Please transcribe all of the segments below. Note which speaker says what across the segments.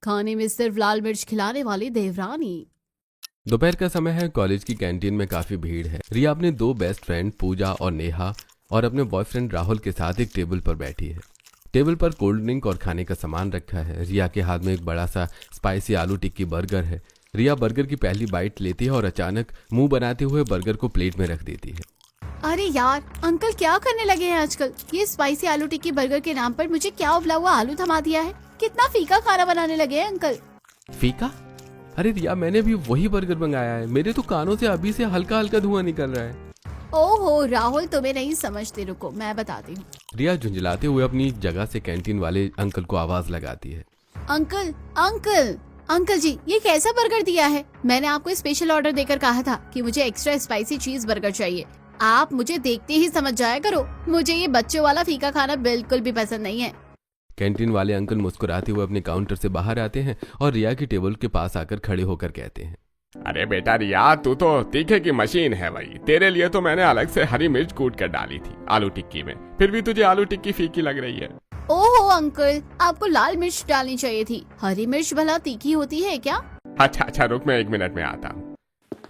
Speaker 1: खाने में सिर्फ लाल मिर्च खिलाने वाली देवरानी।
Speaker 2: दोपहर का समय है। कॉलेज की कैंटीन में काफी भीड़ है। रिया अपने दो बेस्ट फ्रेंड पूजा और नेहा और अपने बॉयफ्रेंड राहुल के साथ एक टेबल पर बैठी है। टेबल पर कोल्ड ड्रिंक और खाने का सामान रखा है। रिया के हाथ में एक बड़ा सा स्पाइसी आलू टिक्की बर्गर है। रिया बर्गर की पहली बाइट लेती है और अचानक मुंह बनाते हुए बर्गर को प्लेट में रख देती है।
Speaker 1: अरे यार, अंकल क्या करने लगे हैं आजकल? ये स्पाइसी आलू टिक्की बर्गर के नाम पर मुझे क्या उबला हुआ आलू थमा दिया है। कितना फीका खाना बनाने लगे हैं अंकल।
Speaker 2: फीका? अरे रिया, मैंने भी वही बर्गर मंगाया है। मेरे तो कानों से अभी से हल्का हल्का धुआं निकल रहा है।
Speaker 1: ओहो राहुल, तुम्हें नहीं समझते, रुको मैं बताती हूँ।
Speaker 2: रिया झुंझलाते हुए अपनी जगह से कैंटीन वाले अंकल को आवाज लगाती है।
Speaker 1: अंकल अंकल अंकल जी, ये कैसा बर्गर दिया है? मैंने आपको स्पेशल ऑर्डर देकर कहा था कि मुझे एक्स्ट्रा स्पाइसी चीज बर्गर चाहिए। आप मुझे देखते ही समझ जाया करो, मुझे ये बच्चों वाला फीका खाना बिल्कुल भी पसंद नहीं है।
Speaker 2: कैंटीन वाले अंकल मुस्कुराते हुए अपने काउंटर से बाहर आते हैं और रिया की टेबल के पास आकर खड़े होकर कहते हैं,
Speaker 3: अरे बेटा रिया, तू तो तीखे की मशीन है भाई। तेरे लिए तो मैंने अलग से हरी मिर्च कूट कर डाली थी आलू टिक्की में, फिर भी तुझे आलू टिक्की फीकी लग रही है।
Speaker 1: ओहो अंकल, आपको लाल मिर्च डालनी चाहिए थी। हरी मिर्च भला तीखी होती है क्या?
Speaker 3: अच्छा रुक, मैं 1 मिनट में आता हूँ।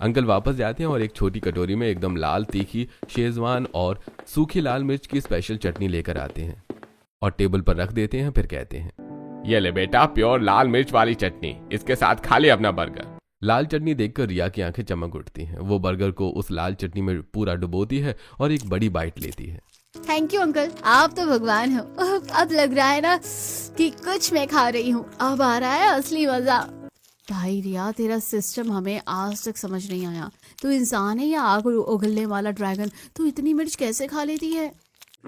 Speaker 2: अंकल वापस जाते हैं और एक छोटी कटोरी में एकदम लाल तीखी शेजवान और सूखी लाल मिर्च की स्पेशल चटनी लेकर आते हैं और टेबल पर रख देते हैं। फिर कहते हैं,
Speaker 3: ये ले बेटा, प्योर लाल मिर्च वाली चटनी, इसके साथ खा ले अपना बर्गर।
Speaker 2: लाल चटनी देखकर रिया की आंखें चमक उठती हैं। वो बर्गर को उस लाल चटनी में पूरा डुबोती है और एक बड़ी बाइट लेती है।
Speaker 1: थैंक यू अंकल, आप तो भगवान हो। अब लग रहा है ना कि कुछ मैं खा रही हूँ। अब आ रहा है असली मजा। भाई रिया, तेरा सिस्टम हमें आज तक समझ नहीं आया। तू इंसान है या आग उगलने वाला ड्रैगन? तू इतनी मिर्च कैसे खा लेती है?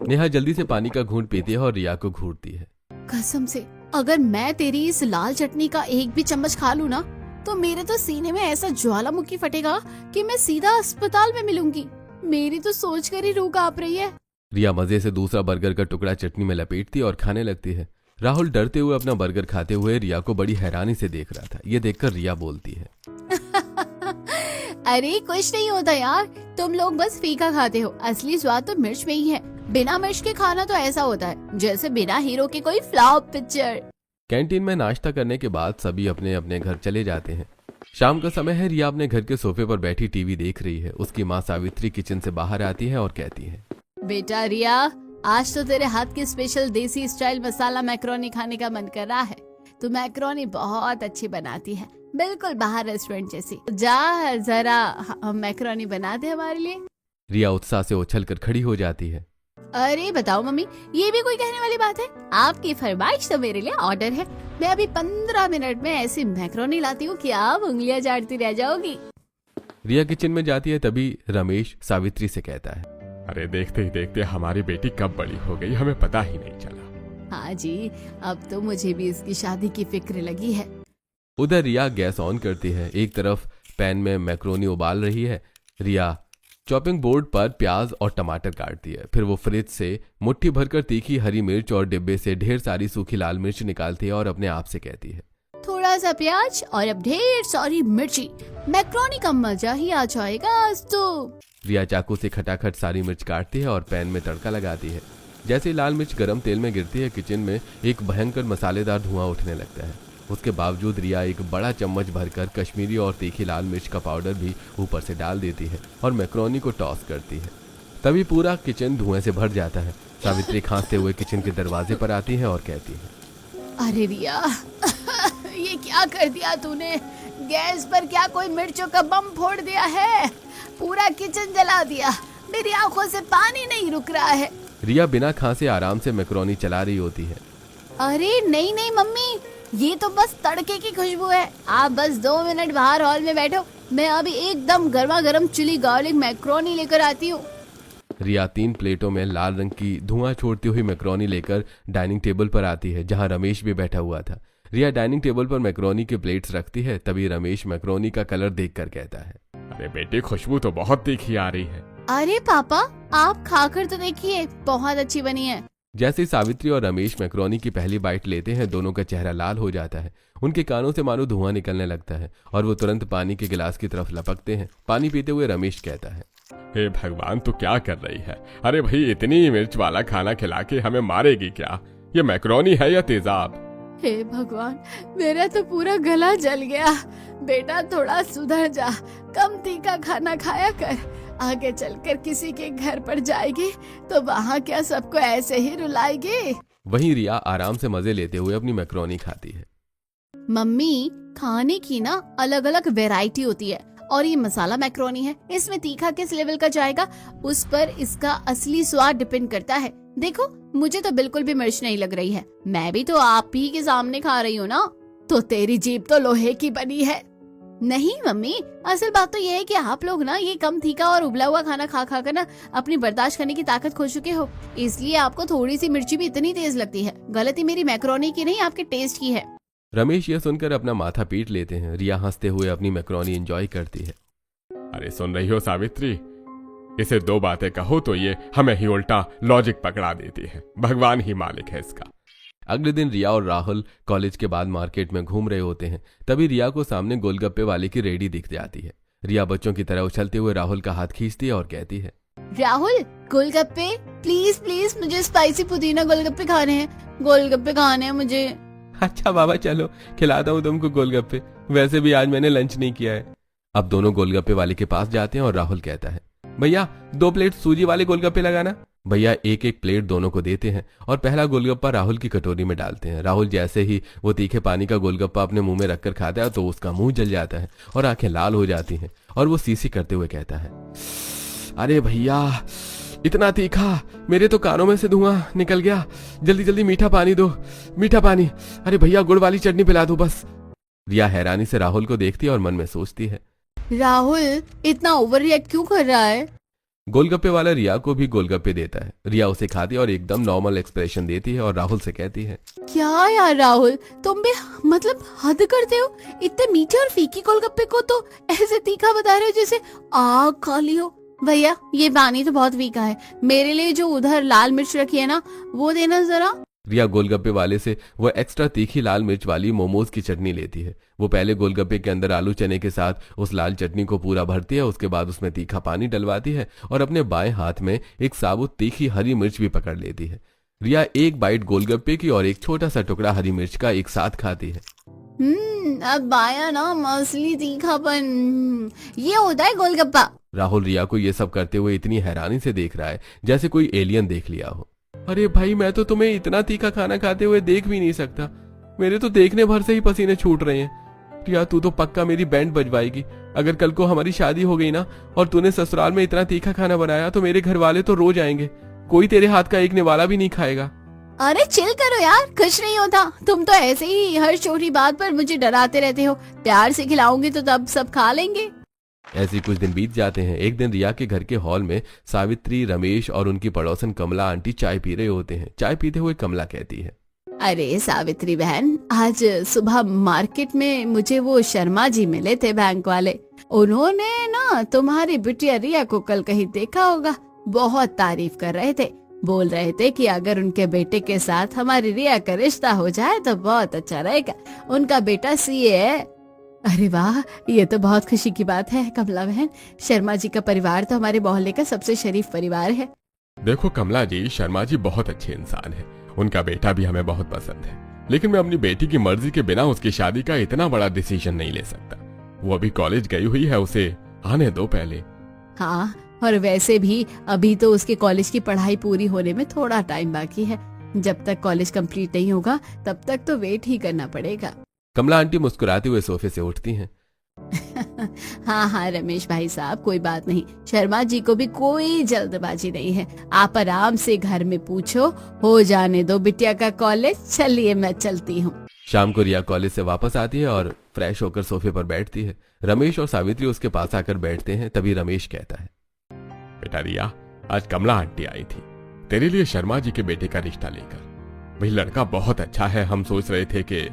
Speaker 2: नेहा जल्दी से पानी का घूंट पीती है और रिया को घूरती है।
Speaker 1: कसम से, अगर मैं तेरी इस लाल चटनी का एक भी चम्मच खा लूं ना, तो मेरे तो सीने में ऐसा ज्वालामुखी फटेगा कि मैं सीधा अस्पताल में मिलूंगी। मेरी तो सोचकर ही रूह कांप रही है।
Speaker 2: रिया मजे से दूसरा बर्गर का टुकड़ा चटनी में लपेटती और खाने लगती है। राहुल डरते हुए अपना बर्गर खाते हुए रिया को बड़ी हैरानी से देख रहा था। ये देखकर रिया बोलती है,
Speaker 1: अरे कुछ नहीं होता यार, तुम लोग बस फीका खाते हो। असली स्वाद तो मिर्च में ही है। बिना मिर्च के खाना तो ऐसा होता है जैसे बिना हीरो के कोई फ्लॉप पिक्चर।
Speaker 2: कैंटीन में नाश्ता करने के बाद सभी अपने अपने घर चले जाते हैं। शाम का समय है। रिया अपने घर के सोफे पर बैठी टीवी देख रही है। उसकी माँ सावित्री किचन से बाहर आती है और कहती है,
Speaker 1: बेटा रिया, आज तो तेरे हाथ की स्पेशल देसी स्टाइल मसाला मैक्रोनी खाने का मन कर रहा है। तू मैक्रोनी बहुत अच्छी बनाती है, बिल्कुल बाहर रेस्टोरेंट जैसी। जा जरा मैक्रोनी बना दे हमारे लिए।
Speaker 2: रिया उत्साह से उछलकर खड़ी हो जाती है।
Speaker 1: अरे बताओ मम्मी, ये भी कोई कहने वाली बात है? आपकी फरमाइश तो मेरे लिए ऑर्डर है। मैं अभी 15 मिनट में ऐसी मैक्रोनी लाती हूँ कि आप उंगलियां चाटती रह जाओगी।
Speaker 2: रिया किचन में जाती है। तभी रमेश सावित्री से कहता है,
Speaker 3: अरे देखते ही देखते हमारी बेटी कब बड़ी हो गई, हमें पता ही नहीं चला।
Speaker 1: हाँ जी, अब तो मुझे भी इसकी शादी की फिक्र लगी है।
Speaker 2: उधर रिया गैस ऑन करती है। एक तरफ पैन में मैक्रोनी उबाल रही है। रिया चॉपिंग बोर्ड पर प्याज और टमाटर काटती है। फिर वो फ्रिज से मुट्ठी भरकर तीखी हरी मिर्च और डिब्बे से ढेर सारी सूखी लाल मिर्च निकालती है और अपने आप से कहती है,
Speaker 1: थोड़ा सा प्याज और अब ढेर सारी मिर्ची, मैक्रोनी का मजा ही आ जाएगा आज तो।
Speaker 2: रिया चाकू से खटाखट सारी मिर्च काटती है और पैन में तड़का लगाती है। जैसे ही लाल मिर्च गरम तेल में गिरती है, किचन में एक भयंकर मसालेदार धुआं उठने लगता है। उसके बावजूद रिया एक बड़ा चम्मच भरकर कश्मीरी और तीखी लाल मिर्च का पाउडर भी ऊपर से डाल देती है और मैक्रोनी को टॉस करती है। तभी पूरा किचन धुएं से भर जाता है। सावित्री खांसते हुए किचन के दरवाजे पर आती है और कहती है,
Speaker 1: अरे रिया, ये क्या कर दिया तूने? गैस पर क्या कोई मिर्चों का बम फोड़ दिया है? पूरा किचन जला दिया। मेरी आंखों से पानी नहीं रुक रहा है।
Speaker 2: रिया बिना खांसे आराम से मैक्रोनी चला रही होती है।
Speaker 1: अरे नहीं नहीं मम्मी, ये तो बस तड़के की खुशबू है। आप बस 2 मिनट बाहर हॉल में बैठो, मैं अभी एकदम गर्मा गर्म चिली गार्लिक मैक्रोनी लेकर आती हूँ।
Speaker 2: रिया 3 प्लेटों में लाल रंग की धुआं छोड़ती हुई मैक्रोनी लेकर डाइनिंग टेबल पर आती है, जहां रमेश भी बैठा हुआ था। रिया डाइनिंग टेबल पर मैक्रोनी के प्लेट्स रखती है। तभी रमेश मैक्रोनी का कलर देखकर कहता है,
Speaker 3: अरे बेटी, खुशबू तो बहुत तीखी आ रही है।
Speaker 1: अरे पापा, आप खाकर तो देखिए, बहुत अच्छी बनी है।
Speaker 2: जैसे ही सावित्री और रमेश मैक्रोनी की पहली बाइट लेते हैं, दोनों का चेहरा लाल हो जाता है। उनके कानों से मानो धुआं निकलने लगता है और वो तुरंत पानी के गिलास की तरफ लपकते हैं। पानी पीते हुए रमेश कहता है,
Speaker 3: हे भगवान, तू क्या कर रही है? अरे भाई, इतनी मिर्च वाला खाना खिला के हमें मारेगी क्या? ये मैक्रोनी है या तेजाब?
Speaker 1: हे भगवान, मेरा तो पूरा गला जल गया। बेटा थोड़ा सुधर जा, कम तीखा खाना खाया कर। आगे चलकर किसी के घर पर जाएगी तो वहाँ क्या सबको ऐसे ही रुलाएगी।
Speaker 2: वहीं रिया आराम से मजे लेते हुए अपनी मैक्रोनी खाती है।
Speaker 1: मम्मी, खाने की ना अलग अलग वैरायटी होती है और ये मसाला मैक्रोनी है, इसमें तीखा किस लेवल का जाएगा उस पर इसका असली स्वाद डिपेंड करता है। देखो, मुझे तो बिल्कुल भी मिर्च नहीं लग रही है। मैं भी तो आप ही के सामने खा रही हूँ ना, तो तेरी जीभ तो लोहे की बनी है। नहीं मम्मी, असल बात तो ये है कि आप लोग ना ये कम तीखा और उबला हुआ खाना खा खा कर ना अपनी बर्दाश्त करने की ताकत खो चुके हो, इसलिए आपको थोड़ी सी मिर्ची भी इतनी तेज लगती है। गलती मेरी मैक्रोनी की नहीं, आपके टेस्ट की है।
Speaker 2: रमेश यह सुनकर अपना माथा पीट लेते हैं। रिया हंसते हुए अपनी मैक्रोनी एंजॉय करती है।
Speaker 3: अरे सुन रही हो सावित्री, इसे दो बातें कहो तो ये हमें ही उल्टा लॉजिक पकड़ा देती है। भगवान ही मालिक है इसका।
Speaker 2: अगले दिन रिया और राहुल कॉलेज के बाद मार्केट में घूम रहे होते हैं। तभी रिया को सामने गोलगप्पे वाले की रेडी दिख जाती है। रिया बच्चों की तरह उछलते हुए राहुल का हाथ खींचती है और कहती है,
Speaker 1: राहुल, गोलगप्पे प्लीज प्लीज, मुझे स्पाइसी पुदीना गोलगप्पे खाने हैं, गोलगप्पे खाने हैं मुझे।
Speaker 2: अच्छा बाबा, चलो खिलाता हूँ तुमको गोलगप्पे। वैसे भी आज मैंने लंच नहीं किया है। अब दोनों गोलगप्पे वाले के पास जाते हैं और राहुल कहता है, भैया 2 प्लेट सूजी वाले गोलगप्पे लगाना। भैया एक एक प्लेट दोनों को देते हैं और पहला गोलगप्पा राहुल की कटोरी में डालते हैं। राहुल जैसे ही वो तीखे पानी का गोलगप्पा अपने मुंह में रखकर खाता है तो उसका मुंह जल जाता है और आंखें लाल हो जाती हैं और वो सीसी करते हुए कहता है, अरे भैया इतना तीखा, मेरे तो कानों में से धुआं निकल गया। जल्दी जल्दी मीठा पानी दो, मीठा पानी। अरे भैया गुड़ वाली चटनी पिला दो बस। रिया हैरानी से राहुल को देखती है और मन में सोचती है,
Speaker 1: राहुल इतना ओवर रिएक्ट क्यों कर रहा है।
Speaker 2: गोलगप्पे वाला रिया को भी गोलगप्पे देता है। रिया उसे खाती है और एकदम नॉर्मल एक्सप्रेशन देती है और राहुल से कहती है,
Speaker 1: क्या यार राहुल, तुम भी मतलब हद करते हो। इतने मीठे और फीकी गोलगप्पे को तो ऐसे तीखा बता रहे हो जैसे आग खा ली हो। भैया ये पानी तो बहुत फीका है, मेरे लिए जो उधर लाल मिर्च रखी है ना वो देना जरा।
Speaker 2: रिया गोलगप्पे वाले से वो एक्स्ट्रा तीखी लाल मिर्च वाली मोमोज की चटनी लेती है। वो पहले गोलगप्पे के अंदर आलू चने के साथ उस लाल चटनी को पूरा भरती है। उसके बाद उसमें तीखा पानी डलवाती है और अपने बाएं हाथ में एक साबुत तीखी हरी मिर्च भी पकड़ लेती है। रिया एक बाइट गोलगप्पे की और एक छोटा सा टुकड़ा हरी मिर्च का एक साथ खाती है।
Speaker 1: अब आया ना असली तीखापन, ये होता है गोलगप्पा।
Speaker 2: राहुल रिया को ये सब करते हुए इतनी हैरानी से देख रहा है जैसे कोई एलियन देख लिया हो। अरे भाई, मैं तो तुम्हें इतना तीखा खाना खाते हुए देख भी नहीं सकता। मेरे तो देखने भर से ही पसीने छूट रहे हैं। रिया तू तो पक्का मेरी बैंड बजवाएगी। अगर कल को हमारी शादी हो गई ना और तूने ससुराल में इतना तीखा खाना बनाया तो मेरे घर वाले तो रो जाएंगे। कोई तेरे हाथ का एक निवाला भी नहीं खाएगा।
Speaker 1: अरे चिल करो यार, कुछ नहीं होता। तुम तो ऐसे ही हर छोटी बात पर मुझे डराते रहते हो। प्यार से खिलाऊंगी तो तब सब खा लेंगे।
Speaker 2: ऐसे कुछ दिन बीत जाते हैं। एक दिन रिया के घर के हॉल में सावित्री, रमेश और उनकी पड़ोसन कमला आंटी चाय पी रहे होते हैं। चाय पीते हुए कमला कहती है,
Speaker 1: अरे सावित्री बहन, आज सुबह मार्केट में मुझे वो शर्मा जी मिले थे, बैंक वाले। उन्होंने ना तुम्हारी बिटिया रिया को कल कहीं देखा होगा। बहुत तारीफ कर रहे थे, बोल रहे थे कि अगर उनके बेटे के साथ हमारी रिया का रिश्ता हो जाए तो बहुत अच्छा रहेगा। उनका बेटा सीए है। अरे वाह, ये तो बहुत खुशी की बात है कमला बहन। शर्मा जी का परिवार तो हमारे मोहल्ले का सबसे शरीफ परिवार है।
Speaker 3: देखो कमला जी, शर्मा जी बहुत अच्छे इंसान है। उनका बेटा भी हमें बहुत पसंद है, लेकिन मैं अपनी बेटी की मर्जी के बिना उसकी शादी का इतना बड़ा डिसीजन नहीं ले सकता। वो अभी कॉलेज गई हुई है, उसे आने दो पहले।
Speaker 1: हाँ, और वैसे भी अभी तो उसके कॉलेज की पढ़ाई पूरी होने में थोड़ा टाइम बाकी है। जब तक कॉलेज कंप्लीट नहीं होगा तब तक तो वेट ही करना पड़ेगा।
Speaker 2: कमला आंटी मुस्कुराते हुए सोफे से उठती हैं।
Speaker 1: हाँ हाँ रमेश भाई साहब, कोई बात नहीं। शर्मा जी को भी कोई जल्दबाजी नहीं है। आप आराम से घर में पूछो, हो जाने दो बिटिया का कॉलेज। चलिए मैं चलती हूँ।
Speaker 2: शाम को रिया कॉलेज से वापस आती है और फ्रेश होकर सोफे पर बैठती है। रमेश और सावित्री उसके पास आकर बैठते हैं। तभी रमेश कहता है,
Speaker 3: बेटा रिया, आज कमला आंटी आई थी तेरे लिए शर्मा जी के बेटे का रिश्ता लेकर। वही लड़का बहुत अच्छा है। हम सोच रहे थे कि।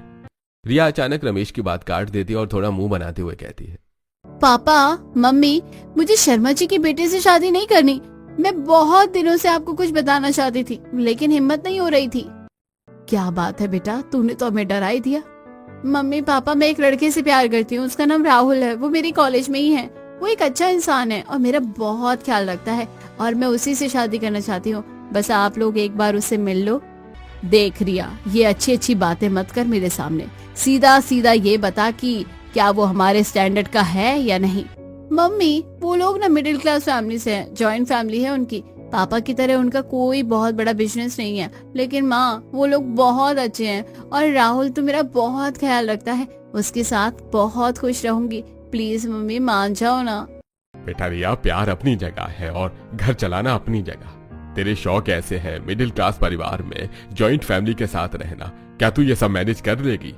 Speaker 2: रिया अचानक रमेश की बात काट देती है और थोड़ा मुंह बनाते हुए कहती है,
Speaker 1: पापा मम्मी, मुझे शर्मा जी के बेटे से शादी नहीं करनी। मैं बहुत दिनों से आपको कुछ बताना चाहती थी लेकिन हिम्मत नहीं हो रही थी। क्या बात है बेटा, तूने तो हमें डरा ही दिया। मम्मी पापा, मैं एक लड़के से प्यार करती हूँ। उसका नाम राहुल है। वो मेरी कॉलेज में ही है। वो एक अच्छा इंसान है और मेरा बहुत ख्याल रखता है और मैं उसी से शादी करना चाहती हूँ। बस आप लोग एक बार उससे मिल लो। देख रिया, ये अच्छी अच्छी बातें मत कर मेरे सामने, सीधा सीधा ये बता कि क्या वो हमारे स्टैंडर्ड का है या नहीं। मम्मी, वो लोग ना मिडिल क्लास फैमिली से हैं, जॉइंट फैमिली है उनकी, पापा की तरह उनका कोई बहुत बड़ा बिजनेस नहीं है, लेकिन माँ वो लोग बहुत अच्छे हैं और राहुल तो मेरा बहुत ख्याल रखता है, उसके साथ बहुत खुश रहूंगी, प्लीज मम्मी मान जाओ ना।
Speaker 3: बेटा रिया, प्यार अपनी जगह है और घर चलाना अपनी जगह। तेरे शौक ऐसे हैं, मिडिल क्लास परिवार में जॉइंट फैमिली के साथ रहना, क्या तू ये सब मैनेज कर लेगी?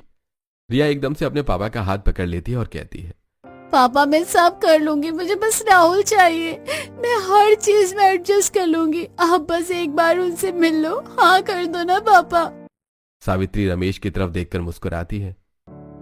Speaker 2: रिया एकदम से अपने पापा का हाथ पकड़ लेती है और कहती है,
Speaker 1: पापा मैं सब कर लूंगी, मुझे बस राहुल चाहिए, मैं हर चीज में एडजस्ट कर लूंगी, आप बस एक बार उनसे मिल लो, हाँ कर दो ना पापा।
Speaker 2: सावित्री रमेश की तरफ देखकर मुस्कुराती है।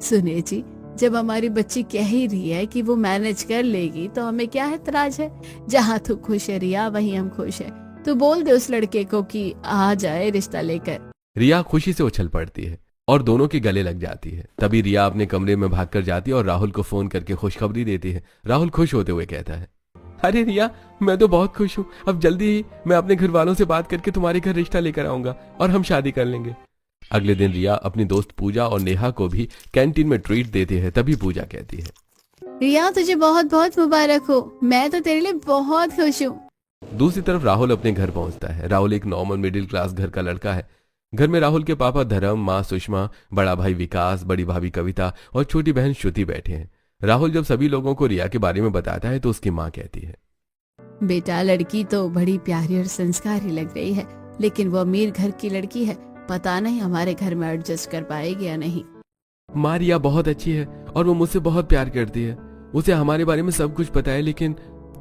Speaker 1: सुनिए जी, जब हमारी बच्ची कह ही रही है कि वो मैनेज कर लेगी तो हमें क्या एतराज है, जहाँ तू खुश है रिया वहीं हम खुश है, तो बोल दे उस लड़के को कि आ जाए रिश्ता लेकर।
Speaker 2: रिया खुशी से उछल पड़ती है और दोनों के गले लग जाती है। तभी रिया अपने कमरे में भागकर जाती है और राहुल को फोन करके खुशखबरी देती है। राहुल खुश होते हुए कहता है, अरे रिया, मैं तो बहुत खुश हूँ, अब जल्दी ही मैं अपने घर वालों से बात करके तुम्हारे घर रिश्ता लेकर आऊंगा और हम शादी कर लेंगे। अगले दिन रिया अपनी दोस्त पूजा और नेहा को भी कैंटीन में ट्रीट देती है। तभी पूजा कहती है,
Speaker 1: रिया तुझे बहुत बहुत मुबारक हो, मैं तो तेरे लिए बहुत खुश हूँ।
Speaker 2: दूसरी तरफ राहुल अपने घर पहुंचता है। राहुल एक नॉर्मल मिडिल क्लास घर का लड़का है। घर में राहुल के पापा धर्म, माँ सुषमा, बड़ा भाई विकास, बड़ी भाभी कविता और छोटी बहन श्रुति बैठे हैं। राहुल जब सभी लोगों को रिया के बारे में बताता है तो उसकी माँ कहती है,
Speaker 1: बेटा लड़की तो बड़ी प्यारी और संस्कारी लग रही है, लेकिन वो अमीर घर की लड़की है, पता नहीं हमारे घर में एडजस्ट कर पाएगी या नहीं।
Speaker 2: माँ रिया बहुत अच्छी है और वो मुझसे बहुत प्यार करती है। उसे हमारे बारे में सब कुछ पता है, लेकिन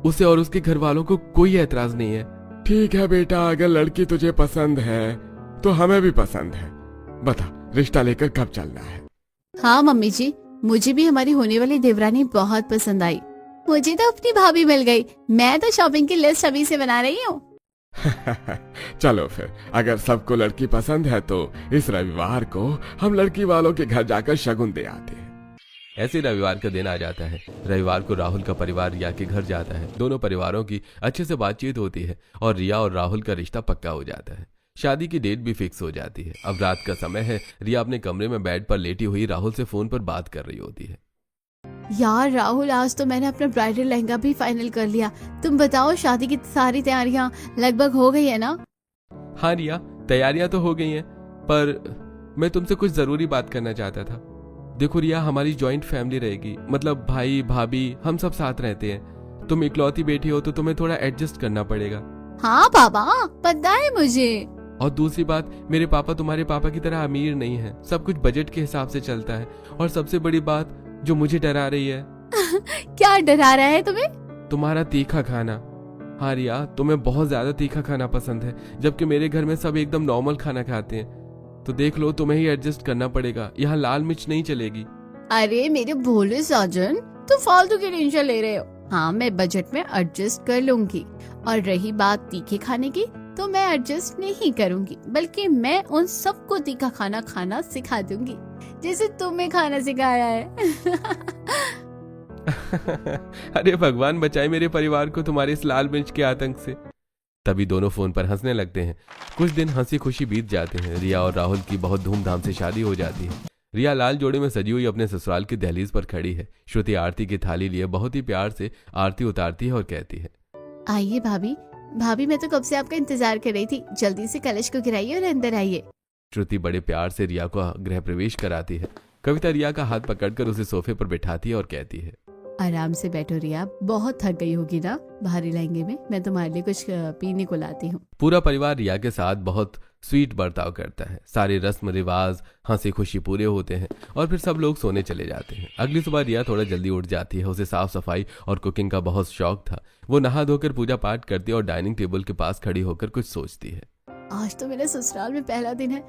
Speaker 2: उसे और उसके घर वालों को कोई एतराज नहीं है।
Speaker 3: ठीक है बेटा, अगर लड़की तुझे पसंद है तो हमें भी पसंद है। बता, रिश्ता लेकर कब चलना है?
Speaker 1: हाँ मम्मी जी, मुझे भी हमारी होने वाली देवरानी बहुत पसंद आई, मुझे तो अपनी भाभी मिल गई, मैं तो शॉपिंग की लिस्ट अभी से बना रही हूँ।
Speaker 3: चलो फिर, अगर सबको लड़की पसंद है तो इस रविवार को हम लड़की वालों के घर जाकर शगुन दे आते हैं।
Speaker 2: ऐसे रविवार का दिन आ जाता है। रविवार को राहुल का परिवार रिया के घर जाता है। दोनों परिवारों की अच्छे से बातचीत होती है और रिया और राहुल का रिश्ता पक्का हो जाता है। शादी की डेट भी फिक्स हो जाती है। अब रात का समय है। रिया अपने कमरे में बेड पर लेटी हुई राहुल से फोन पर बात कर रही होती है।
Speaker 1: यार राहुल, आज तो मैंने अपना ब्राइडल लहंगा भी फाइनल कर लिया, तुम बताओ शादी की सारी तैयारियां लगभग हो गई है ना?
Speaker 2: हाँ रिया, तैयारियां तो हो गई हैं, पर मैं तुमसे कुछ जरूरी बात करना चाहता था। देखो रिया, हमारी जॉइंट फैमिली रहेगी, मतलब भाई भाभी हम सब साथ रहते हैं। तुम इकलौती बेटी हो तो तुम्हें थोड़ा एडजस्ट करना पड़ेगा।
Speaker 1: हाँ पापा, पता है मुझे।
Speaker 2: और दूसरी बात, मेरे पापा तुम्हारे पापा की तरह अमीर नहीं है, सब कुछ बजट के हिसाब से चलता है। और सबसे बड़ी बात जो मुझे डरा रही है
Speaker 1: क्या डरा रहा है तुम्हें?
Speaker 2: तुम्हारा तीखा खाना। हाँ रिया, तुम्हें बहुत ज्यादा तीखा खाना पसंद है, जबकि मेरे घर में सब एकदम नॉर्मल खाना खाते हैं। तो देख लो, तुम्हें ही एडजस्ट करना पड़ेगा, यहाँ लाल मिर्च नहीं चलेगी।
Speaker 1: अरे मेरे भोले साजन, तुम फालतू की टेंशन ले रहे हो। हाँ, मैं बजट में एडजस्ट कर लूंगी। और रही बात तीखे खाने की, तो मैं एडजस्ट नहीं करूंगी, बल्कि मैं उन सबको तीखा खाना खाना सिखा दूंगी, जैसे तुम्हें खाना सिखाया है।
Speaker 2: अरे भगवान बचाए मेरे परिवार को तुम्हारे इस लाल मिर्च के आतंक से। तभी दोनों फोन पर हंसने लगते हैं। कुछ दिन हंसी खुशी बीत जाते हैं। रिया और राहुल की बहुत धूमधाम से शादी हो जाती है। रिया लाल जोड़े में सजी हुई अपने ससुराल की दहलीज पर खड़ी है। श्रुति आरती की थाली लिए बहुत ही प्यार से आरती उतारती है और कहती है,
Speaker 1: आइए भाभी, भाभी मैं तो कब से आपका इंतजार कर रही थी, जल्दी से कलश को गिराइए और अंदर आइए।
Speaker 2: श्रुति बड़े प्यार से रिया को गृह प्रवेश कराती है। कविता रिया का हाथ पकड़कर उसे सोफे पर बिठाती है और कहती है,
Speaker 1: आराम से बैठो रिया, बहुत थक गई होगी ना बाहरी लहंगे में, मैं तुम्हारे लिए कुछ पीने को लाती हूँ।
Speaker 2: पूरा परिवार रिया के साथ बहुत स्वीट बर्ताव करता है। सारे रस्म रिवाज हंसी खुशी पूरे होते हैं और फिर सब लोग सोने चले जाते हैं। अगली सुबह रिया थोड़ा जल्दी उठ जाती है। उसे साफ सफाई और कुकिंग का बहुत शौक था। वो नहा धोकर पूजा पाठ करती है और डाइनिंग टेबल के पास खड़ी होकर कुछ सोचती है।
Speaker 1: आज तो मेरे ससुराल में पहला दिन है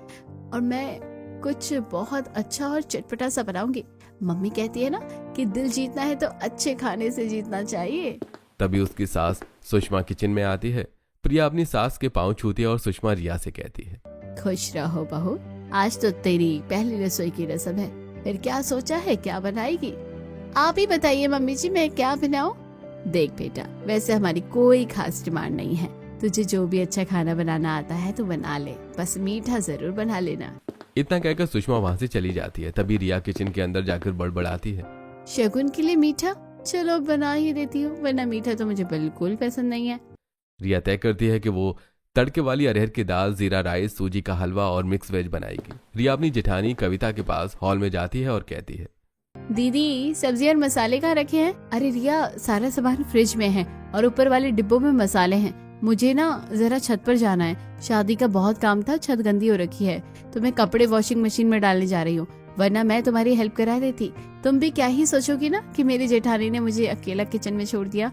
Speaker 1: और मैं कुछ बहुत अच्छा और चटपटा सा बनाऊंगी। मम्मी कहती है ना कि दिल जीतना है तो अच्छे खाने से जीतना चाहिए।
Speaker 2: तभी उसकी सास सुषमा किचन में आती है। प्रिया अपनी सास के पांव छूती है और सुषमा रिया से कहती है,
Speaker 1: खुश रहो बहू, आज तो तेरी पहली रसोई की रस्म है, फिर क्या सोचा है, क्या बनाएगी? आप ही बताइए मम्मी जी, मैं क्या बनाऊं? देख बेटा, वैसे हमारी कोई खास डिमांड नहीं है, तुझे जो भी अच्छा खाना बनाना आता है तो बना ले, बस मीठा जरूर बना लेना।
Speaker 2: इतना कहकर सुषमा वहां से चली जाती है। तभी रिया किचन के अंदर जाकर बड़बड़ाती है।
Speaker 1: शगुन के लिए मीठा, चलो बना ही देती हूँ, वरना मीठा तो मुझे बिल्कुल पसंद नहीं है।
Speaker 2: रिया तय करती है कि वो तड़के वाली अरहर की दाल, जीरा राइस, सूजी का हलवा और मिक्स वेज बनाएगी। रिया अपनी जेठानी कविता के पास हॉल में जाती है और कहती है,
Speaker 1: दीदी सब्जी और मसाले कहाँ रखे हैं? अरे रिया, सारा सामान फ्रिज में है और ऊपर वाले डिब्बों में मसाले हैं। मुझे ना जरा छत पर जाना है, शादी का बहुत काम था, छत गंदी हो रखी है, तो मैं कपड़े वॉशिंग मशीन में डालने जा रही हूँ, वरना मैं तुम्हारी हेल्प करा देती। तुम भी क्या ही सोचोगी ना कि मेरी जेठानी ने मुझे अकेला किचन में छोड़ दिया।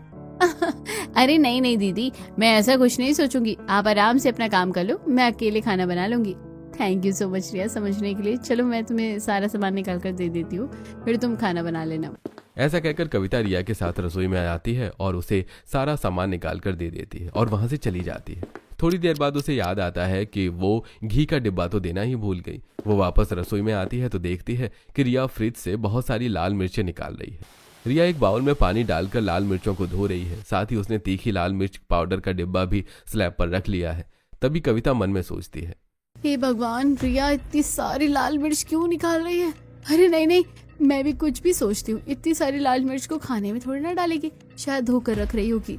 Speaker 1: अरे नहीं नहीं दीदी, मैं ऐसा कुछ नहीं सोचूंगी, आप आराम से अपना काम कर लो, मैं अकेले खाना बना लूंगी। थैंक यू सो मच रिया समझने के लिए। चलो मैं तुम्हें सारा सामान निकाल कर दे देती हूँ, फिर तुम खाना बना लेना।
Speaker 2: ऐसा कहकर कविता रिया के साथ रसोई में आती है और उसे सारा सामान निकाल कर दे देती है और वहां से चली जाती है। थोड़ी देर बाद उसे याद आता है कि वो घी का डिब्बा तो देना ही भूल गई। वो वापस रसोई में आती है तो देखती है कि रिया फ्रिज से बहुत सारी लाल मिर्चें निकाल रही है। रिया एक बाउल में पानी डालकर लाल मिर्चों को धो रही है। साथ ही उसने तीखी लाल मिर्च पाउडर का डिब्बा भी स्लैब पर रख लिया है। तभी कविता मन में सोचती है,
Speaker 1: हे भगवान, रिया इतनी सारी लाल मिर्च क्यों निकाल रही है? अरे नहीं नहीं, मैं भी कुछ भी सोचती हूँ, इतनी सारी लाल मिर्च को खाने में थोड़ी ना डालेगी, शायद धोकर रख रही होगी।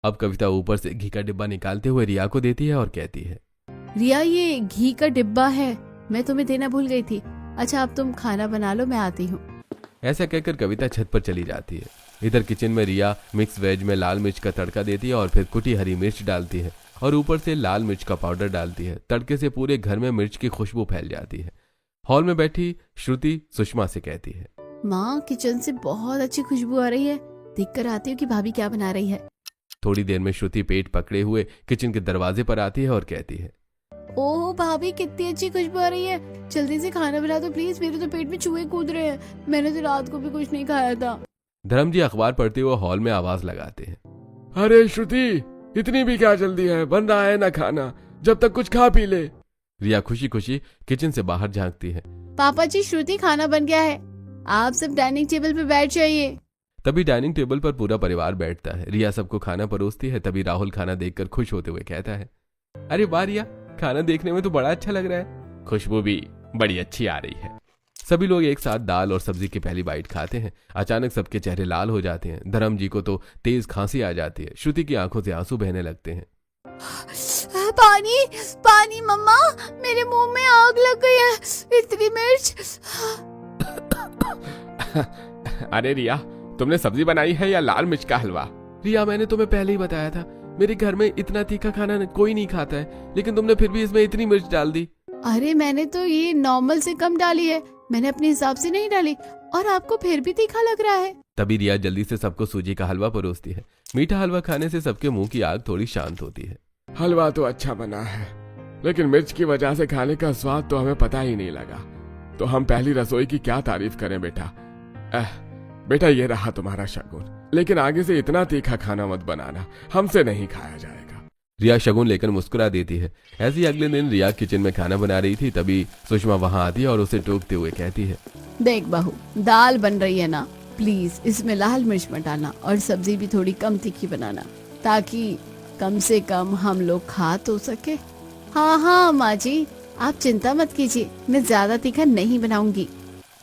Speaker 2: अब कविता ऊपर से घी का डिब्बा निकालते हुए रिया को देती है और कहती है,
Speaker 1: रिया ये घी का डिब्बा है, मैं तुम्हें देना भूल गई थी। अच्छा अब तुम खाना बना लो, मैं आती हूँ।
Speaker 2: ऐसा कहकर कविता छत पर चली जाती है। इधर किचन में रिया मिक्स वेज में लाल मिर्च का तड़का देती है और फिर कुटी हरी मिर्च डालती है और ऊपर से लाल मिर्च का पाउडर डालती है। तड़के से पूरे घर में मिर्च की खुशबू फैल जाती है। हॉल में बैठी श्रुति सुषमा से कहती है,
Speaker 1: माँ किचन से बहुत अच्छी खुशबू आ रही है, देख कर आती हूँ कि भाभी क्या बना रही है।
Speaker 2: थोड़ी देर में श्रुति पेट पकड़े हुए किचन के दरवाजे पर आती है और कहती है,
Speaker 1: ओह भाभी कितनी अच्छी खुशबू आ रही है, जल्दी से खाना बना दो प्लीज, मेरे तो पेट में चूहे कूद रहे हैं, मैंने तो रात को भी कुछ नहीं खाया था।
Speaker 2: धर्म जी अखबार पढ़ते हुए हॉल में आवाज लगाते हैं,
Speaker 3: अरे श्रुति, इतनी भी क्या जल्दी है, बन रहा है ना खाना, जब तक कुछ खा पी ले।
Speaker 2: रिया खुशी खुशी किचन से बाहर झांकती है।
Speaker 1: पापा जी श्रुति खाना बन गया है, आप सब डाइनिंग टेबल पे बैठ जाइए।
Speaker 2: तभी डाइनिंग टेबल पर पूरा परिवार बैठता है। रिया सबको खाना परोसती है। तभी राहुल खाना देखकर खुश होते हुए कहता है, अरे वाह रिया, खाना देखने में तो बड़ा अच्छा लग रहा है, खुशबू भी बड़ी अच्छी आ रही है। सभी लोग एक साथ दाल और सब्जी की पहली बाइट खाते हैं। अचानक सबके चेहरे लाल हो जाते हैं। धर्म जी को तो तेज खांसी आ जाती है। श्रुति की आंखों से आंसू बहने लगते हैं।
Speaker 1: पानी पानी मम्मा, मेरे मुंह में आग लग गई है, इतनी मिर्च।
Speaker 3: अरे रिया, तुमने सब्जी बनाई है या लाल मिर्च का हलवा?
Speaker 2: रिया मैंने तुम्हें पहले ही बताया था, मेरे घर में इतना तीखा खाना कोई नहीं खाता है, लेकिन तुमने फिर भी इसमें इतनी मिर्च डाल दी।
Speaker 1: अरे मैंने तो ये नॉर्मल से कम डाली है, मैंने अपने हिसाब से नहीं डाली, और आपको फिर भी तीखा लग रहा है।
Speaker 2: तभी रिया जल्दी से सबको सूजी का हलवा परोसती है। मीठा हलवा खाने से सबके मुंह की आग थोड़ी शांत होती है।
Speaker 3: हलवा तो अच्छा बना है, लेकिन मिर्च की वजह से खाने का स्वाद तो हमें पता ही नहीं लगा। तो हम पहली रसोई की क्या तारीफ करें बेटा। बेटा ये रहा तुम्हारा शगुन, लेकिन आगे से इतना तीखा खाना मत बनाना, हमसे नहीं खाया जाएगा।
Speaker 2: रिया शगुन लेकर मुस्कुरा देती है। ऐसे ही अगले दिन रिया किचन में खाना बना रही थी। तभी सुषमा वहां आती है और उसे टोकते हुए कहती है,
Speaker 1: देख बहू, दाल बन रही है ना, प्लीज इसमें लाल मिर्च मत डालना और सब्जी भी थोड़ी कम तीखी बनाना, ताकि कम से कम हम लोग खा तो सके। हाँ हाँ माँ जी, आप चिंता मत कीजिए, मैं ज्यादा तीखा नहीं बनाऊंगी।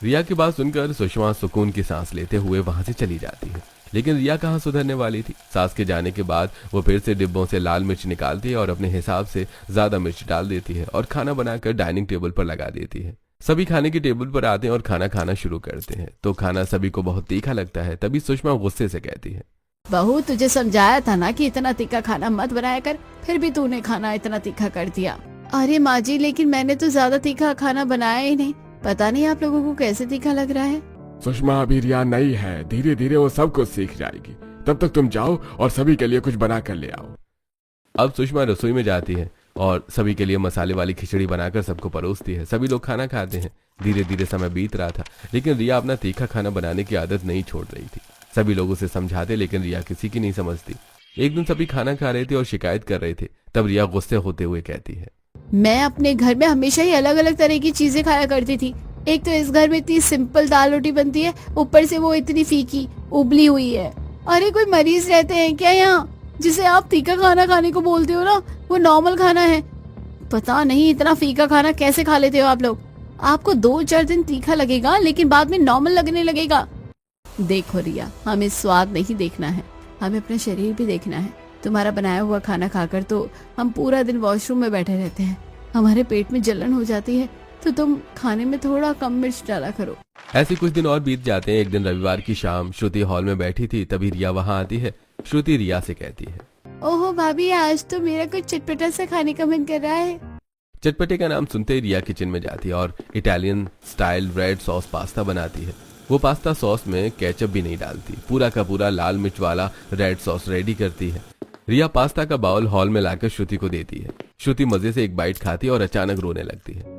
Speaker 2: रिया की बात सुनकर सुषमा सुकून की सांस लेते हुए वहां से चली जाती है। लेकिन रिया कहाँ सुधरने वाली थी। सास के जाने के बाद वो फिर से डिब्बों से लाल मिर्च निकालती है और अपने हिसाब से ज्यादा मिर्च डाल देती है और खाना बनाकर डाइनिंग टेबल पर लगा देती है। सभी खाने की टेबल पर आते हैं और खाना खाना शुरू करते हैं। तो खाना सभी को बहुत तीखा लगता है। तभी सुषमा गुस्से से कहती है,
Speaker 1: बहू तुझे समझाया था ना कि इतना तीखा खाना मत बनाया कर, फिर भी तूने खाना इतना तीखा कर दिया। अरे माँ जी, लेकिन मैंने तो ज्यादा तीखा खाना बनाया ही नहीं, पता नहीं आप लोगों को कैसे तीखा लग रहा है।
Speaker 3: सुषमा अभी रिया नई है, धीरे धीरे वो सब कुछ सीख जाएगी। तब तक तुम जाओ और सभी के लिए कुछ बना कर ले आओ।
Speaker 2: अब सुषमा रसोई में जाती है और सभी के लिए मसाले वाली खिचड़ी बनाकर सबको परोसती है। सभी लोग खाना खाते हैं। धीरे धीरे समय बीत रहा था, लेकिन रिया अपना तीखा खाना बनाने की आदत नहीं छोड़ रही थी। सभी लोग उसे समझाते, लेकिन रिया किसी की नहीं समझती। एक दिन सभी खाना खा रहे थे और शिकायत कर रहे थे। तब रिया गुस्से होते हुए कहती है,
Speaker 1: मैं अपने घर में हमेशा ही अलग अलग तरह की चीजें खाया करती थी। एक तो इस घर में इतनी सिंपल दाल रोटी बनती है, ऊपर से वो इतनी फीकी उबली हुई है। अरे कोई मरीज रहते हैं क्या यहाँ? जिसे आप तीखा खाना खाने को बोलते हो ना, वो नॉर्मल खाना है। पता नहीं इतना फीका खाना कैसे खा लेते हो आप लोग। आपको 2-4 दिन तीखा लगेगा, लेकिन बाद में नॉर्मल लगने लगेगा। देखो रिया, हमें स्वाद नहीं देखना है, हमें अपना शरीर भी देखना है। तुम्हारा बनाया हुआ खाना खाकर तो हम पूरा दिन वॉशरूम में बैठे रहते हैं, हमारे पेट में जलन हो जाती है। तो तुम खाने में थोड़ा कम मिर्च डाला करो।
Speaker 2: ऐसे कुछ दिन और बीत जाते हैं। एक दिन रविवार की शाम श्रुति हॉल में बैठी थी, तभी रिया वहां आती है। श्रुति रिया से कहती है,
Speaker 1: ओहो भाभी, आज तो मेरा कुछ चटपटा सा खाने का मन कर रहा है।
Speaker 2: चटपटे का नाम सुनते ही रिया किचन में जाती है और Italian style red sauce pasta बनाती है। वो पास्ता सॉस में केचप भी नहीं डालती, पूरा का पूरा लाल मिर्च वाला रेड सॉस रेडी करती है। रिया पास्ता का बाउल हॉल में लाकर श्रुति को देती है। श्रुति मजे से एक बाइट खाती है और अचानक रोने लगती है।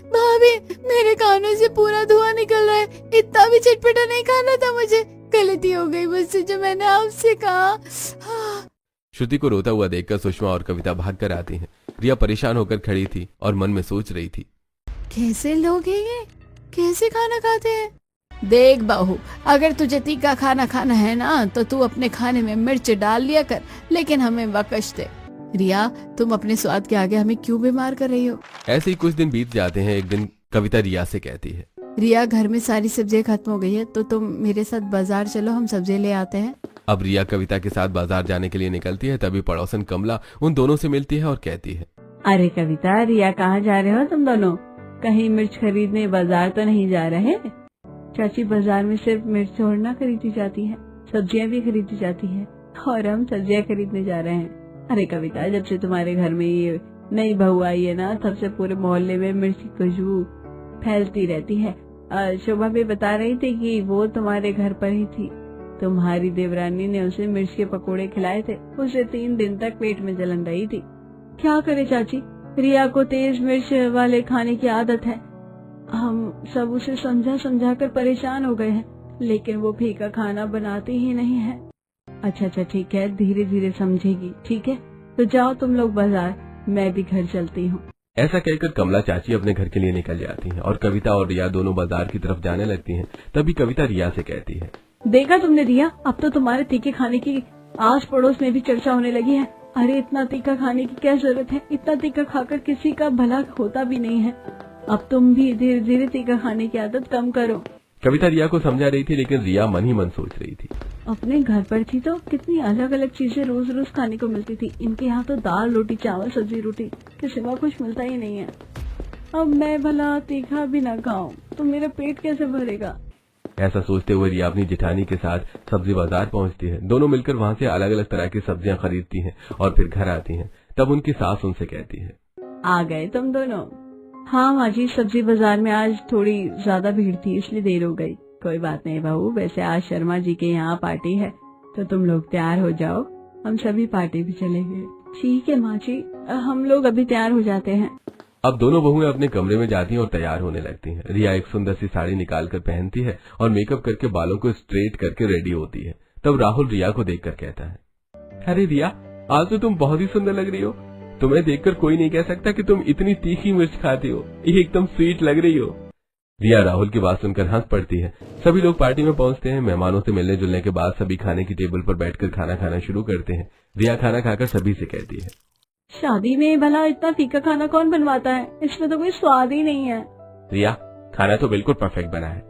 Speaker 1: भाभी, मेरे कानों से पूरा धुआं निकल रहा है। इतना भी चटपटा नहीं खाना था मुझे, गलती हो गई मुझसे जो मैंने आपसे कहा।
Speaker 2: श्रुति को रोता हुआ देखकर सुषमा और कविता भाग कर आती हैं। रिया परेशान होकर खड़ी थी और मन में सोच रही थी,
Speaker 1: कैसे लोग हैं ये, कैसे खाना खाते हैं। देख बहू, अगर तुझे तीखा खाना खाना है ना, तो तू अपने खाने में मिर्च डाल लिया कर, लेकिन हमें बकश दे। रिया, तुम अपने स्वाद के आगे हमें क्यों बीमार कर रही हो।
Speaker 2: ऐसे ही कुछ दिन बीत जाते हैं। एक दिन कविता रिया से कहती है,
Speaker 1: रिया, घर में सारी सब्जियां खत्म हो गई है, तो तुम मेरे साथ बाजार चलो, हम सब्जी ले आते हैं।
Speaker 2: अब रिया कविता के साथ बाजार जाने के लिए निकलती है, तभी पड़ोसन कमला उन दोनों से मिलती है और कहती है,
Speaker 4: अरे कविता, रिया, कहाँ जा रहे हो तुम दोनों? कहीं मिर्च खरीदने बाजार तो नहीं जा रहे? चाची, बाजार में सिर्फ मिर्च थोड़ा खरीदी जाती है, सब्जियां भी खरीदी जाती है, और हम सब्जियां खरीदने जा रहे हैं। अरे कविता, जब से तुम्हारे घर में ये नई बहू आई है ना, तब से पूरे मोहल्ले में मिर्च की खुशबू फैलती रहती है। शोभा भी बता रही थी कि वो तुम्हारे घर पर ही थी, तुम्हारी देवरानी ने उसे मिर्च के पकोड़े खिलाए थे, उसे 3 दिन तक पेट में जलन रही थी। क्या करे चाची, रिया को तेज मिर्च वाले खाने की आदत है। हम सब उसे समझा कर परेशान हो गए हैं, लेकिन वो फीका खाना बनाती ही नहीं है। अच्छा ठीक है, धीरे धीरे समझेगी, ठीक है? तो जाओ तुम लोग बाजार, मैं भी घर चलती हूँ।
Speaker 2: ऐसा कहकर कमला चाची अपने घर के लिए निकल जाती हैं और कविता और रिया दोनों बाजार की तरफ जाने लगती हैं। तभी कविता रिया से कहती है,
Speaker 4: देखा तुमने रिया, अब तो तुम्हारे तीखे खाने की आस पड़ोस में भी चर्चा होने लगी है। अरे इतना तीखा खाने की क्या जरूरत है, इतना तीखा खाकर किसी का भला होता भी नहीं है। अब तुम भी धीरे धीरे तीखा खाने की आदत कम करो।
Speaker 2: कविता रिया को समझा रही थी, लेकिन रिया मन ही मन सोच रही थी,
Speaker 4: अपने घर पर थी तो कितनी अलग अलग चीजें रोज रोज खाने को मिलती थी। इनके यहाँ तो दाल रोटी चावल सब्जी रोटी के सिवा कुछ मिलता ही नहीं है। अब मैं भला तीखा भी ना खाऊं तो मेरा पेट कैसे भरेगा।
Speaker 2: ऐसा सोचते हुए रिया अपनी जेठानी के साथ सब्जी बाजार पहुंचती है। दोनों मिलकर वहां से अलग अलग तरह की सब्जियां खरीदती हैं और फिर घर आती हैं। तब उनकी सास उनसे कहती है,
Speaker 4: आ गए तुम दोनों? हाँ माँ जी, सब्जी बाजार में आज थोड़ी ज्यादा भीड़ थी, इसलिए देर हो गई। कोई बात नहीं बहू, वैसे आज शर्मा जी के यहाँ पार्टी है, तो तुम लोग तैयार हो जाओ, हम सभी पार्टी भी चलेंगे। ठीक है माँ जी, हम लोग अभी तैयार हो जाते हैं।
Speaker 2: अब दोनों बहुएं अपने कमरे में जाती हैं और तैयार होने लगती हैं। रिया एक सुंदर सी साड़ी निकाल कर पहनती है और मेकअप करके बालों को स्ट्रेट करके रेडी होती है। तब राहुल रिया को देखकर कहता है, अरे रिया, आज तो तुम बहुत ही सुंदर लग रही हो। तुम्हें देखकर कोई नहीं कह सकता कि तुम इतनी तीखी मिर्च खाती हो, ये एकदम स्वीट लग रही हो। रिया राहुल की बात सुनकर हंस पड़ती है। सभी लोग पार्टी में पहुंचते हैं। मेहमानों से मिलने जुलने के बाद सभी खाने की टेबल पर बैठकर खाना खाना शुरू करते हैं। रिया खाना खाकर सभी से कहती है,
Speaker 4: शादी में भला इतना फीका खाना कौन बनवाता है, इसमें तो कोई स्वाद ही नहीं है।
Speaker 3: रिया, खाना तो बिल्कुल परफेक्ट बना है।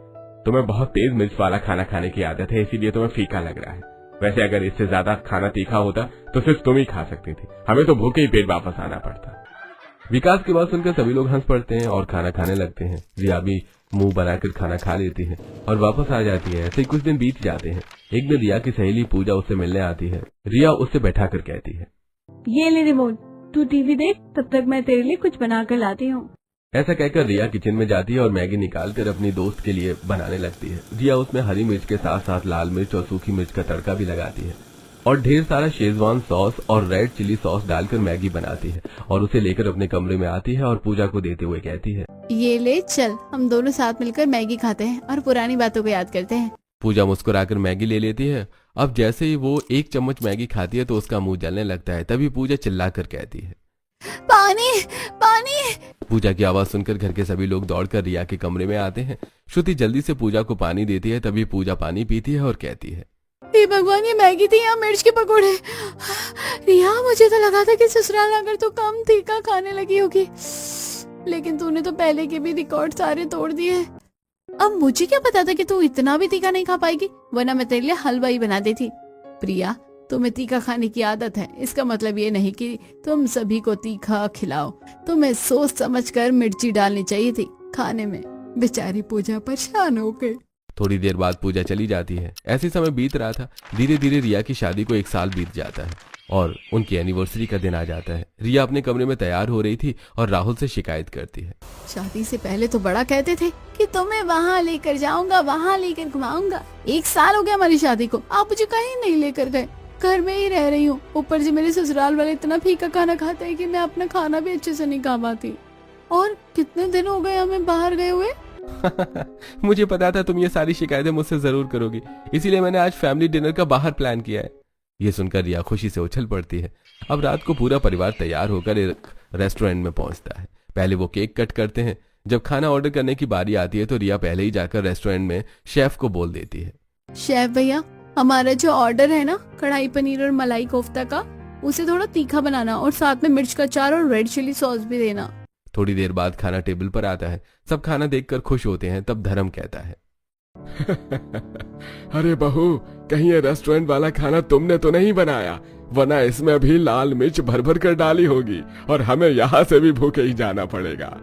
Speaker 3: तुम्हें बहुत तेज मिर्च वाला खाना खाने की आदत है, इसीलिए तुम्हें फीका लग रहा है। वैसे अगर इससे ज्यादा खाना तीखा होता तो सिर्फ तुम ही खा सकती थी, हमें तो भूखे ही पेट वापस आना पड़ता।
Speaker 2: विकास की बात सुनकर सभी लोग हंस पड़ते हैं और खाना खाने लगते हैं। रिया भी मुंह बनाकर खाना खा लेती है और वापस आ जाती है। ऐसे ही कुछ दिन बीत जाते हैं। एक दिन रिया की सहेली पूजा उससे मिलने आती है। रिया उससे बैठाकर कहती है,
Speaker 4: ये ले रिमोट, तू टीवी देख, तब तक मैं तेरे लिए कुछ बना कर लाती हूँ।
Speaker 2: ऐसा कहकर रिया किचन में जाती है और मैगी निकालकर अपनी दोस्त के लिए बनाने लगती है। रिया उसमें हरी मिर्च के साथ साथ लाल मिर्च और सूखी मिर्च का तड़का भी लगाती है और ढेर सारा शेजवान सॉस और रेड चिली सॉस डालकर मैगी बनाती है और उसे लेकर अपने कमरे में आती है और पूजा को देते हुए कहती है,
Speaker 1: ये ले चल, हम दोनों साथ मिलकर मैगी खाते हैं और पुरानी बातों को याद करते हैं।
Speaker 2: पूजा मुस्कुराकर मैगी ले लेती है। अब जैसे ही वो 1 चम्मच मैगी खाती है तो उसका मुंह जलने लगता है। तभी पूजा चिल्लाकर कहती है,
Speaker 1: पानी पानी।
Speaker 2: पूजा की आवाज सुनकर घर के सभी लोग दौड़कर रिया के कमरे में आते हैं। श्रुति जल्दी से पूजा को पानी देती है। तभी पूजा पानी पीती है और कहती है,
Speaker 1: हे भगवान, ये मैगी थी या मिर्च के पकोड़े? रिया, मुझे तो लगा था कि ससुराल आकर तो कम तीखा खाने लगी होगी, लेकिन तूने तो पहले के भी रिकॉर्ड सारे तोड़ दिए। अब मुझे क्या पता था कि तू इतना भी तीखा नहीं खा पाएगी, वरना मैं तेरे लिए हलवा ही बना देती। प्रिया, तुम्हें तीखा खाने की आदत है, इसका मतलब ये नहीं कि तुम सभी को तीखा खिलाओ। तुम्हें सोच समझकर मिर्ची डालनी चाहिए थी खाने में। बेचारी पूजा परेशान हो गई।
Speaker 2: थोड़ी देर बाद पूजा चली जाती है। ऐसे समय बीत रहा था। धीरे धीरे रिया की शादी को 1 साल बीत जाता है और उनकी एनिवर्सरी का दिन आ जाता है। रिया अपने कमरे में तैयार हो रही थी और राहुल से शिकायत करती है।
Speaker 1: शादी से पहले तो बड़ा कहते थे कि तुम्हें वहाँ लेकर जाऊंगा, वहाँ लेकर घुमाऊंगा। 1 साल हो गया हमारी शादी को, आप मुझे कहीं नहीं लेकर गए। घर में ही रह रही हूँ, ऊपर से मेरे ससुराल वाले इतना फीका खाना खाते हैं कि मैं अपना खाना भी अच्छे से नहीं खा पाती। और कितने दिन हो गए हमें बाहर गए हुए।
Speaker 2: मुझे पता था तुम ये सारी शिकायतें मुझसे जरूर करोगी, इसीलिए मैंने आज फैमिली डिनर का बाहर प्लान किया है। ये सुनकर रिया खुशी से उछल पड़ती है। अब रात को पूरा परिवार तैयार होकर एक रेस्टोरेंट में पहुंचता है। पहले वो केक कट करते हैं। जब खाना ऑर्डर करने की बारी आती है तो रिया पहले ही जाकर रेस्टोरेंट में शेफ को बोल देती है,
Speaker 1: शेफ भैया, हमारा जो ऑर्डर है ना कढ़ाई पनीर और मलाई कोफ्ता का, उसे थोड़ा तीखा बनाना और साथ में मिर्च का अचार और रेड चिली सॉस भी देना।
Speaker 2: थोड़ी देर बाद खाना टेबल पर आता है। सब खाना देखकर खुश होते हैं। तब धर्म कहता है,
Speaker 3: अरे बहू, कहीं ये रेस्टोरेंट वाला खाना तुमने तो नहीं बनाया, वरना इसमें भी लाल मिर्च भर भर कर डाली होगी और हमें यहाँ से भी भूखे ही जाना पड़ेगा।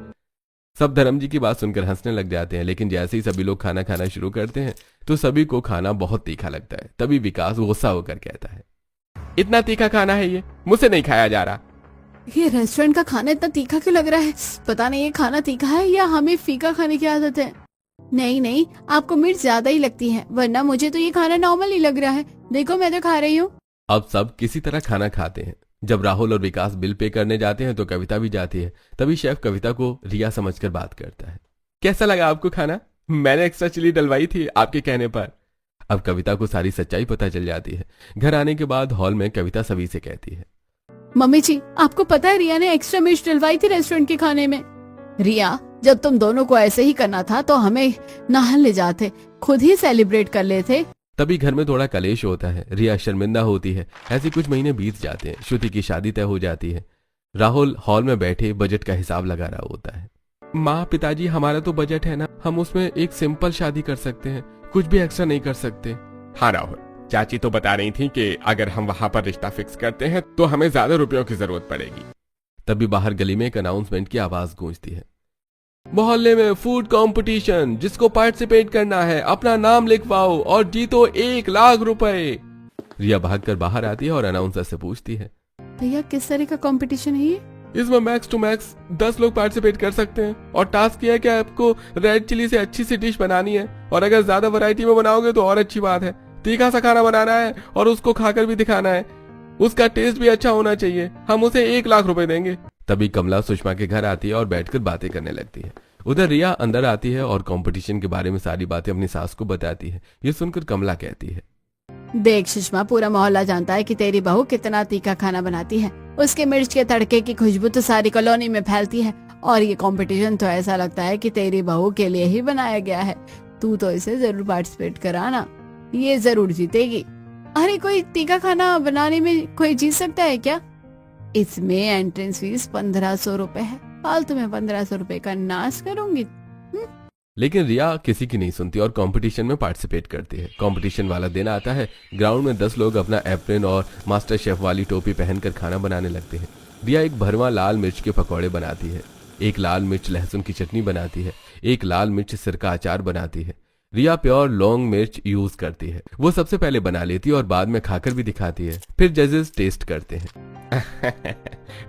Speaker 2: सब धर्म जी की बात सुनकर हंसने लग जाते हैं, लेकिन जैसे ही सभी लोग खाना खाना शुरू करते हैं तो सभी को खाना बहुत तीखा लगता है। तभी विकास गुस्सा होकर कहता है, इतना तीखा खाना है ये, मुझसे नहीं खाया जा रहा।
Speaker 1: ये रेस्टोरेंट का खाना इतना तीखा क्यों लग रहा है? पता नहीं ये खाना तीखा है या हमें फीका खाने की आदत है। नहीं नहीं, आपको मिर्च ज्यादा ही लगती है, वरना मुझे तो ये खाना नॉर्मल ही लग रहा है। देखो मैं तो खा रही हूँ।
Speaker 2: अब सब किसी तरह खाना खाते हैं। जब राहुल और विकास बिल पे करने जाते हैं तो कविता भी जाती है। तभी शेफ कविता को रिया समझकर बात करता है, कैसा लगा आपको खाना? मैंने एक्स्ट्रा चिली डलवाई थी आपके कहने पर। अब कविता को सारी सच्चाई पता चल जाती है। घर आने के बाद हॉल में कविता सभी से कहती है,
Speaker 1: मम्मी जी, आपको पता है रिया ने एक्स्ट्रा मिर्च डलवाई थी रेस्टोरेंट के खाने में। रिया, जब तुम दोनों को ऐसे ही करना था तो हमें नहाने ले जाते, खुद ही सेलिब्रेट कर लेते।
Speaker 2: तभी घर में थोड़ा कलेश होता है। रिया शर्मिंदा होती है। ऐसे कुछ महीने बीत जाते हैं। श्रुति की शादी तय हो जाती है। राहुल हॉल में बैठे बजट का हिसाब लगा रहा होता है। माँ, पिताजी, हमारा तो बजट है ना, हम उसमें एक सिंपल शादी कर सकते हैं, कुछ भी एक्स्ट्रा नहीं कर सकते।
Speaker 3: हाँ राहुल, चाची तो बता रही थी कि अगर हम वहाँ पर रिश्ता फिक्स करते हैं तो हमें ज्यादा रुपयों की जरूरत पड़ेगी।
Speaker 2: तभी बाहर गली में एक अनाउंसमेंट की आवाज गूंजती है, मोहल्ले में फूड कंपटीशन, जिसको पार्टिसिपेट करना है अपना नाम लिखवाओ और जीतो 1 लाख रुपए। रिया भागकर बाहर आती है और अनाउंसर से पूछती है,
Speaker 1: भैया किस तरह का कंपटीशन है ये?
Speaker 2: इसमें मैक्स टू मैक्स 10 लोग पार्टिसिपेट कर सकते हैं और टास्क ये है कि आपको रेड चिली से अच्छी सी डिश बनानी है और अगर ज्यादा वैरायटी में बनाओगे तो और अच्छी बात है। तीखा सा खाना बनाना है और उसको खाकर भी दिखाना है, उसका टेस्ट भी अच्छा होना चाहिए। हम उसे 1 लाख रुपए देंगे। तभी कमला सुषमा के घर आती है और बैठकर बातें करने लगती है। उधर रिया अंदर आती है और कंपटीशन के बारे में सारी बातें अपनी सास को बताती है। ये सुनकर कमला कहती है,
Speaker 1: देख सुषमा, पूरा मोहल्ला जानता है कि तेरी बहू कितना तीखा खाना बनाती है। उसके मिर्च के तड़के की खुशबू तो सारी कॉलोनी में फैलती है और ये कंपटीशन तो ऐसा लगता है कि तेरी बहू के लिए ही बनाया गया है। तू तो इसे जरूर पार्टिसिपेट कराना, ये जरूर जीतेगी। अरे कोई तीखा खाना बनाने में कोई जीत सकता है क्या? इसमें एंट्रेंस फीस 1500 रुपए है, फालतू में 1500 रुपए का नाश करूंगी।
Speaker 2: लेकिन रिया किसी की नहीं सुनती और कंपटीशन में पार्टिसिपेट करती है। कंपटीशन वाला दिन आता है। ग्राउंड में 10 लोग अपना एप्रन और मास्टर शेफ वाली टोपी पहनकर खाना बनाने लगते हैं। रिया एक भरवा लाल मिर्च के पकौड़े बनाती है, एक लाल मिर्च लहसुन की चटनी बनाती है, एक लाल मिर्च सिरका अचार बनाती है। रिया प्योर लॉन्ग मिर्च यूज करती है। वो सबसे पहले बना लेती है और बाद में खाकर भी दिखाती है। फिर जजेस टेस्ट करते हैं।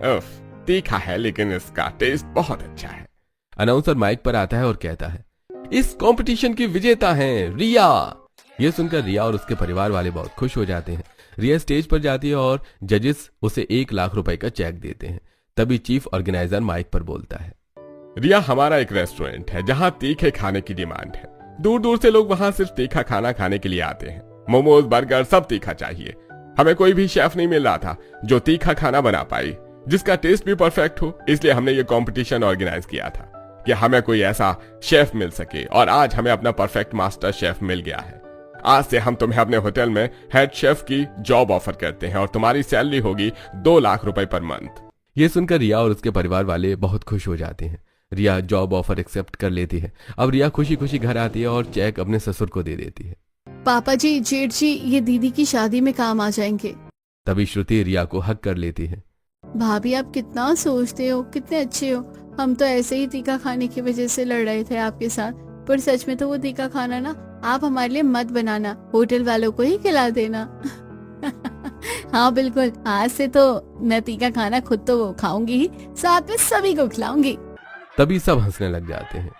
Speaker 3: उफ, तीखा है लेकिन इसका टेस्ट बहुत अच्छा है।
Speaker 2: अनाउंसर माइक पर आता है और कहता है, इस कंपटीशन की विजेता हैं रिया। यह सुनकर रिया और उसके परिवार वाले बहुत खुश हो जाते हैं। रिया स्टेज पर जाती है और जजेस उसे 1 लाख रुपए का चेक देते हैं। तभी चीफ ऑर्गेनाइजर माइक पर बोलता है,
Speaker 3: रिया, हमारा एक रेस्टोरेंट है जहाँ तीखे खाने की डिमांड है। दूर दूर से लोग वहाँ सिर्फ तीखा खाना खाने के लिए आते हैं। मोमोज, बर्गर, सब तीखा चाहिए। हमें कोई भी शेफ नहीं मिल रहा था जो तीखा खाना बना पाई, जिसका टेस्ट भी परफेक्ट हो। इसलिए हमने ये कंपटीशन ऑर्गेनाइज किया था कि हमें कोई ऐसा शेफ मिल सके और आज हमें अपना परफेक्ट मास्टर शेफ मिल गया है। आज से हम तुम्हें अपने होटल में हेड शेफ की जॉब ऑफर करते हैं और तुम्हारी सैलरी होगी 2 लाख रुपए पर मंथ।
Speaker 2: ये सुनकर रिया और उसके परिवार वाले बहुत खुश हो जाते हैं। रिया जॉब ऑफर एक्सेप्ट कर लेती है। अब रिया खुशी खुशी घर आती है और चेक अपने ससुर को दे देती है।
Speaker 1: पापा जी, जेठ जी, ये दीदी की शादी में काम आ जाएंगे।
Speaker 2: तभी श्रुति रिया को हक कर लेती है।
Speaker 1: भाभी, आप कितना सोचते हो, कितने अच्छे हो। हम तो ऐसे ही तीखा खाने की वजह से लड़ रहे थे आपके साथ, पर सच में तो वो तीखा खाना ना आप हमारे लिए मत बनाना, होटल वालों को ही खिला देना। हाँ बिल्कुल, आज से तो मैं तीखा खाना खुद तो वो खाऊंगी ही, साथ में सभी को खिलाऊंगी।
Speaker 2: तभी सब हंसने लग जाते हैं।